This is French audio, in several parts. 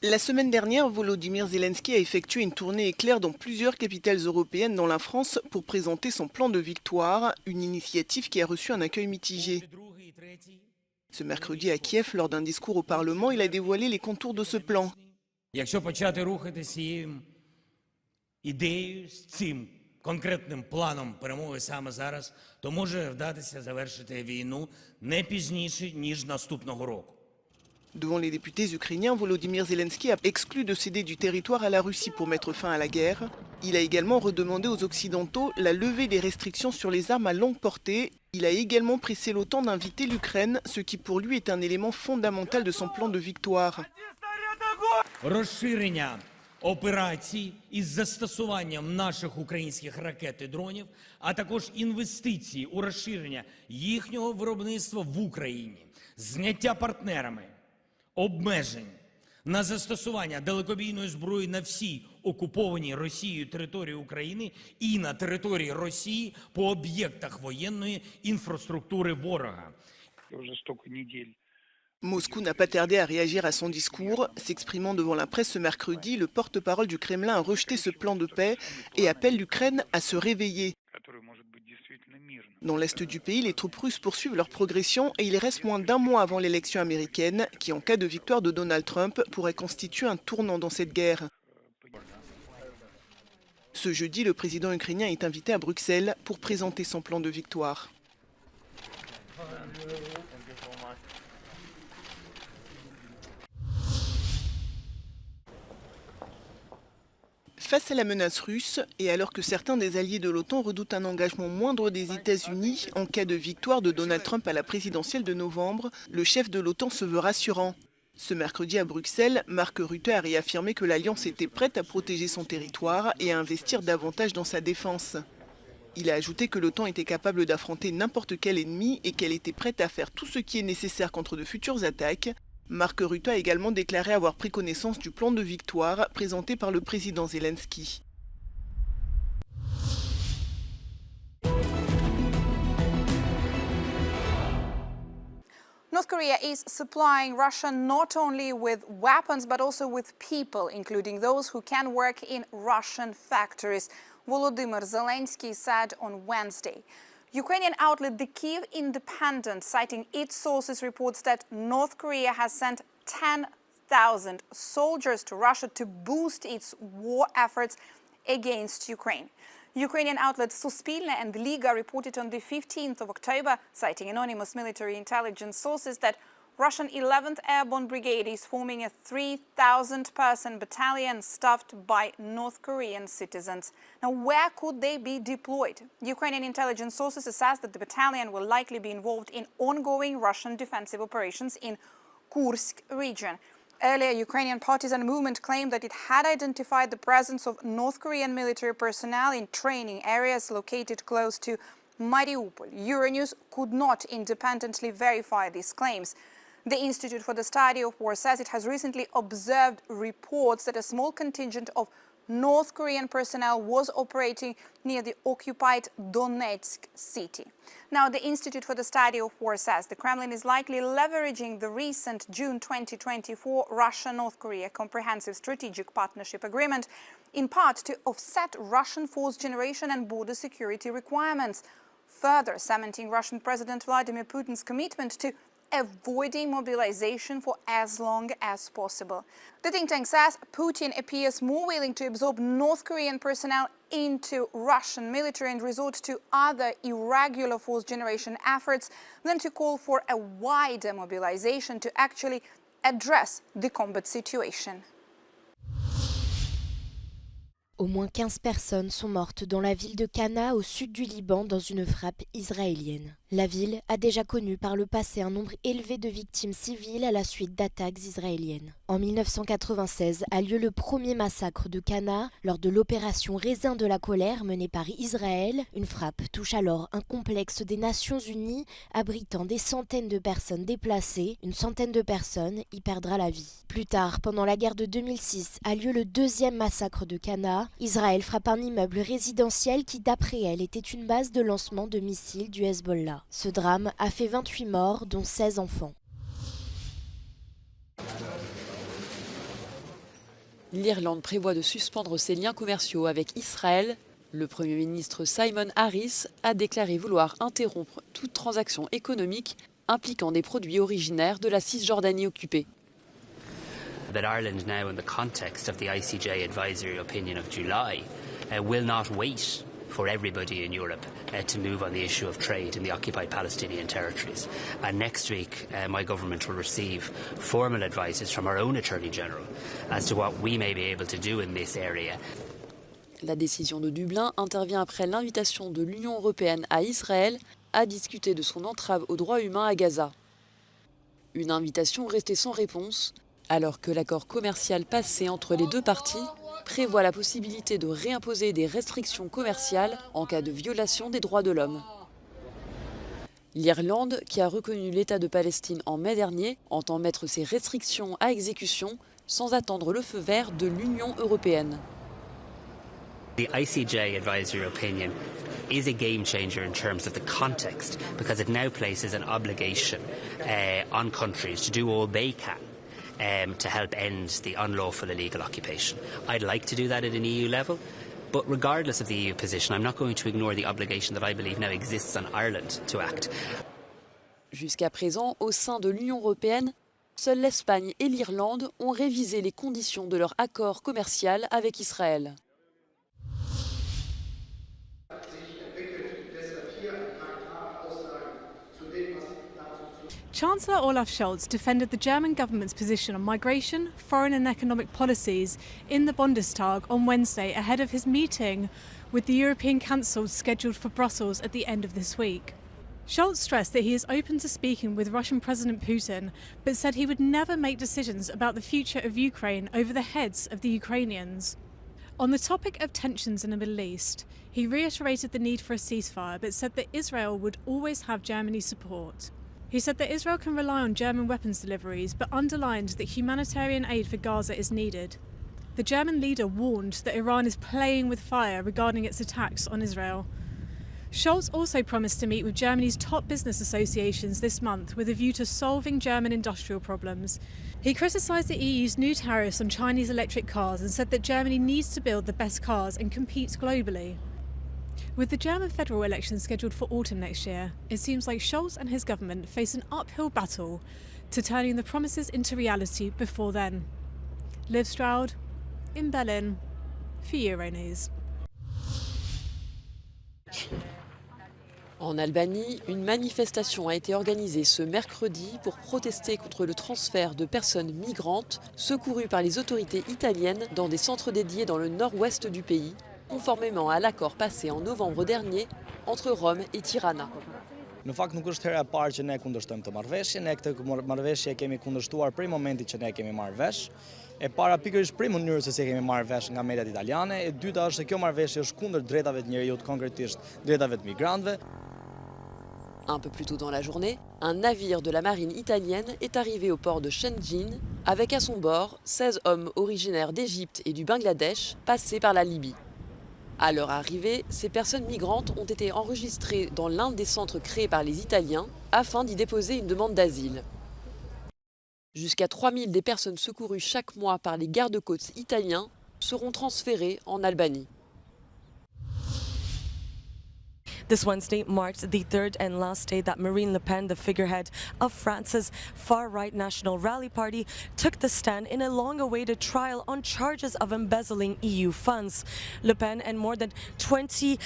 La semaine dernière, Volodymyr Zelensky a effectué une tournée éclair dans plusieurs capitales européennes, dont la France, pour présenter son plan de victoire, une initiative qui a reçu un accueil mitigé. Ce mercredi à Kiev, lors d'un discours au Parlement, il a dévoilé les contours de ce plan. Якщо почати рухатися цією ідеєю, з цим конкретним планом перемоги саме зараз, то може вдатися завершити війну не пізніше, ніж наступного року. Devant les députés ukrainiens, Volodymyr Zelensky a exclu de céder du territoire à la Russie pour mettre fin à la guerre. Il a également redemandé aux Occidentaux la levée des restrictions sur les armes à longue portée. Il a également pressé l'OTAN d'inviter l'Ukraine, ce qui pour lui est un élément fondamental de son plan de victoire. Розширення операцій із застосуванням наших українських ракет і дронів, а також інвестиції у розширення їхнього виробництва в Україні, зняття партнерами обмежень на застосування далекобійної зброї на всій окупованій Росією території України і на території Росії по об'єктах воєнної інфраструктури ворога. Moscou n'a pas tardé à réagir à son discours. S'exprimant devant la presse ce mercredi, le porte-parole du Kremlin a rejeté ce plan de paix et appelle l'Ukraine à se réveiller. Dans l'est du pays, les troupes russes poursuivent leur progression et il reste moins d'un mois avant l'élection américaine qui, en cas de victoire de Donald Trump, pourrait constituer un tournant dans cette guerre. Ce jeudi, le président ukrainien est invité à Bruxelles pour présenter son plan de victoire. Face à la menace russe, et alors que certains des alliés de l'OTAN redoutent un engagement moindre des États-Unis en cas de victoire de Donald Trump à la présidentielle de novembre, le chef de l'OTAN se veut rassurant. Ce mercredi à Bruxelles, Mark Rutte a réaffirmé que l'Alliance était prête à protéger son territoire et à investir davantage dans sa défense. Il a ajouté que l'OTAN était capable d'affronter n'importe quel ennemi et qu'elle était prête à faire tout ce qui est nécessaire contre de futures attaques. Mark Rutte a également déclaré avoir pris connaissance du plan de victoire présenté par le président Zelensky. North Korea is supplying Russia not only with weapons but also with people, including those who can work in Russian factories, Volodymyr Zelensky said on Wednesday. Ukrainian outlet The Kyiv Independent, citing its sources, reports that North Korea has sent 10,000 soldiers to Russia to boost its war efforts against Ukraine. Ukrainian outlets Suspilne and Liga reported on the 15th of October, citing anonymous military intelligence sources, that Russian 11th Airborne Brigade is forming a 3,000-person battalion staffed by North Korean citizens. Now, where could they be deployed? Ukrainian intelligence sources assess that the battalion will likely be involved in ongoing Russian defensive operations in Kursk region. Earlier, Ukrainian partisan movement claimed that it had identified the presence of North Korean military personnel in training areas located close to Mariupol. Euronews could not independently verify these claims. The Institute for the Study of War says it has recently observed reports that a small contingent of North Korean personnel was operating near the occupied Donetsk city. Now, the Institute for the Study of War says the Kremlin is likely leveraging the recent June 2024 Russia-North Korea Comprehensive Strategic Partnership Agreement in part to offset Russian force generation and border security requirements, further cementing Russian President Vladimir Putin's commitment to avoiding mobilization for as long as possible. The think tank says Putin appears more willing to absorb North Korean personnel into Russian military and resort to other irregular force generation efforts than to call for a wider mobilization to actually address the combat situation. Au moins 15 personnes sont mortes dans la ville de Cana, au sud du Liban, dans une frappe israélienne. La ville a déjà connu par le passé un nombre élevé de victimes civiles à la suite d'attaques israéliennes. En 1996 a lieu le premier massacre de Cana lors de l'opération Raisin de la colère menée par Israël. Une frappe touche alors un complexe des Nations Unies abritant des centaines de personnes déplacées. Une centaine de personnes y perdra la vie. Plus tard, pendant la guerre de 2006, a lieu le deuxième massacre de Cana. Israël frappe un immeuble résidentiel qui, d'après elle, était une base de lancement de missiles du Hezbollah. Ce drame a fait 28 morts, dont 16 enfants. L'Irlande prévoit de suspendre ses liens commerciaux avec Israël. Le Premier ministre Simon Harris a déclaré vouloir interrompre toute transaction économique impliquant des produits originaires de la Cisjordanie occupée. That Ireland now, in the context of the ICJ advisory opinion of July, will not wait for everybody in Europe to move on the issue of trade in the occupied Palestinian territories. And next week, my government will receive formal advices from our own Attorney General as to what we may be able to do in this area. La décision de Dublin intervient après l'invitation de l'Union européenne à Israël à discuter de son entrave aux droits humains à Gaza. Une invitation restée sans réponse, alors que l'accord commercial passé entre les deux parties prévoit la possibilité de réimposer des restrictions commerciales en cas de violation des droits de l'homme. L'Irlande, qui a reconnu l'État de Palestine en mai dernier, entend mettre ces restrictions à exécution sans attendre le feu vert de l'Union européenne. The ICJ advisory opinion is a game changer in terms of the context because it now places an obligation on countries to do all they can to help end the unlawful illegal occupation. I'd like to do that at an EU level, but regardless of the EU position, I'm not going to ignore the obligation that I believe now exists on Ireland to act. Jusqu'à présent, au sein de l'Union européenne, seules l'Espagne et l'Irlande ont révisé les conditions de leur accord commercial avec Israël. Chancellor Olaf Scholz defended the German government's position on migration, foreign and economic policies in the Bundestag on Wednesday ahead of his meeting with the European Council scheduled for Brussels at the end of this week. Scholz stressed that he is open to speaking with Russian President Putin, but said he would never make decisions about the future of Ukraine over the heads of the Ukrainians. On the topic of tensions in the Middle East, he reiterated the need for a ceasefire, but said that Israel would always have Germany's support. He said that Israel can rely on German weapons deliveries, but underlined that humanitarian aid for Gaza is needed. The German leader warned that Iran is playing with fire regarding its attacks on Israel. Scholz also promised to meet with Germany's top business associations this month with a view to solving German industrial problems. He criticised the EU's new tariffs on Chinese electric cars and said that Germany needs to build the best cars and compete globally. With the German federal election scheduled for autumn next year, it seems like Scholz and his government face an uphill battle to turning the promises into reality before then. Liv Stroud, in Berlin, for Euronews. En Albanie, une manifestation a été organisée ce mercredi pour protester contre le transfert de personnes migrantes secourues par les autorités italiennes dans des centres dédiés dans le nord-ouest du pays, conformément à l'accord passé en novembre dernier entre Rome et Tirana. Në fakt nuk është hera e parë që ne kundërshtojmë këtë marrëveshje, ne këtë marrëveshje kemi kundërshtuar prej momentit që ne kemi marrë vesh. E para pikërisht prej mënyrës se si kemi marrë vesh nga mediat italiane, e dyta është se kjo marrëveshje është kundër drejtave të njerëzit, konkretisht drejtave të migrantëve. Un peu plus tôt dans la journée, un navire de la marine italienne est arrivé au port de Shenzhen avec à son bord 16 hommes originaires d'Égypte et du Bangladesh passés par la Libye. À leur arrivée, ces personnes migrantes ont été enregistrées dans l'un des centres créés par les Italiens afin d'y déposer une demande d'asile. Jusqu'à 3000 des personnes secourues chaque mois par les gardes-côtes italiens seront transférées en Albanie. This Wednesday marked the third and last day that Marine Le Pen, the figurehead of France's far-right National Rally Party, took the stand in a long-awaited trial on charges of embezzling EU funds. Le Pen and more than 20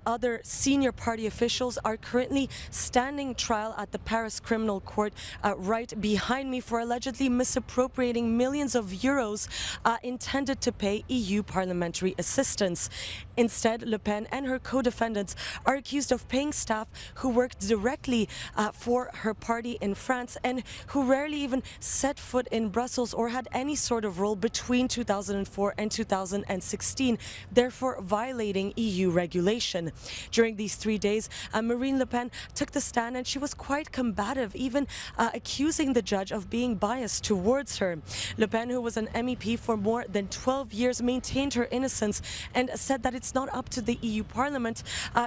other senior party officials are currently standing trial at the Paris Criminal Court right behind me for allegedly misappropriating millions of euros intended to pay EU parliamentary assistance. Instead, Le Pen and her co-defendants are accused of paying staff who worked directly for her party in France and who rarely even set foot in Brussels or had any sort of role between 2004 and 2016, therefore violating EU regulation. During these 3 days, Marine Le Pen took the stand and she was quite combative, even accusing the judge of being biased towards her. Le Pen, who was an MEP for more than 12 years, maintained her innocence and said that it's not up to the EU Parliament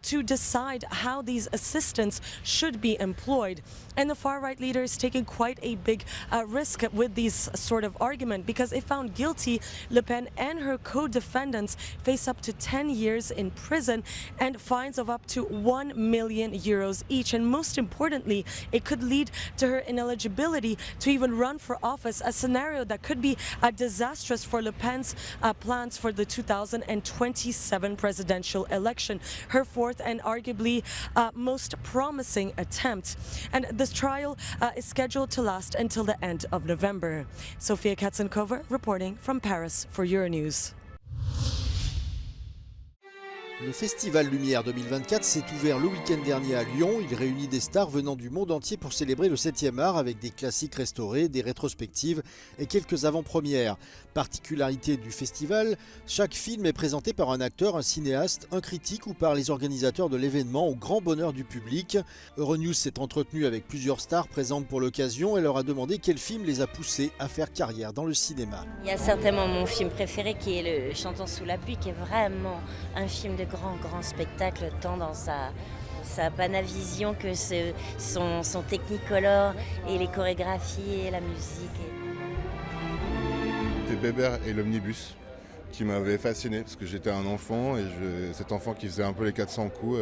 to decide decide how these assistants should be employed. And the far-right leader is taking quite a big risk with these sort of argument, because if found guilty, Le Pen and her co-defendants face up to 10 years in prison and fines of up to 1 million euros each. And most importantly, it could lead to her ineligibility to even run for office, a scenario that could be disastrous for Le Pen's plans for the 2027 presidential election, her fourth and arguably most promising attempt. And this trial is scheduled to last until the end of November. Sofia Katzenkova reporting from Paris for Euronews. Le Festival Lumière 2024 s'est ouvert le week-end dernier à Lyon. Il réunit des stars venant du monde entier pour célébrer le 7e art avec des classiques restaurés, des rétrospectives et quelques avant-premières. Particularité du festival, chaque film est présenté par un acteur, un cinéaste, un critique ou par les organisateurs de l'événement au grand bonheur du public. Euronews s'est entretenu avec plusieurs stars présentes pour l'occasion et leur a demandé quel film les a poussés à faire carrière dans le cinéma. Il y a certainement mon film préféré qui est le Chantons sous la pluie, qui est vraiment un film de grand spectacle, tant dans sa panavision que son technicolor et les chorégraphies et la musique. C'était Bébert et l'omnibus qui m'avait fasciné parce que j'étais un enfant et cet enfant qui faisait un peu les 400 coups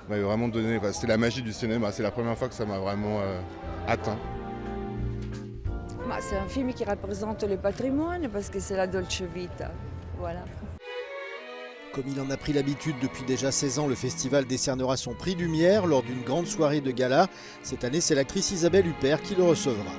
m'avait vraiment donné, c'était la magie du cinéma, c'est la première fois que ça m'a vraiment atteint. C'est un film qui représente le patrimoine parce que c'est la Dolce Vita, voilà. Comme il en a pris l'habitude depuis déjà 16 ans, le festival décernera son prix Lumière lors d'une grande soirée de gala. Cette année, c'est l'actrice Isabelle Huppert qui le recevra.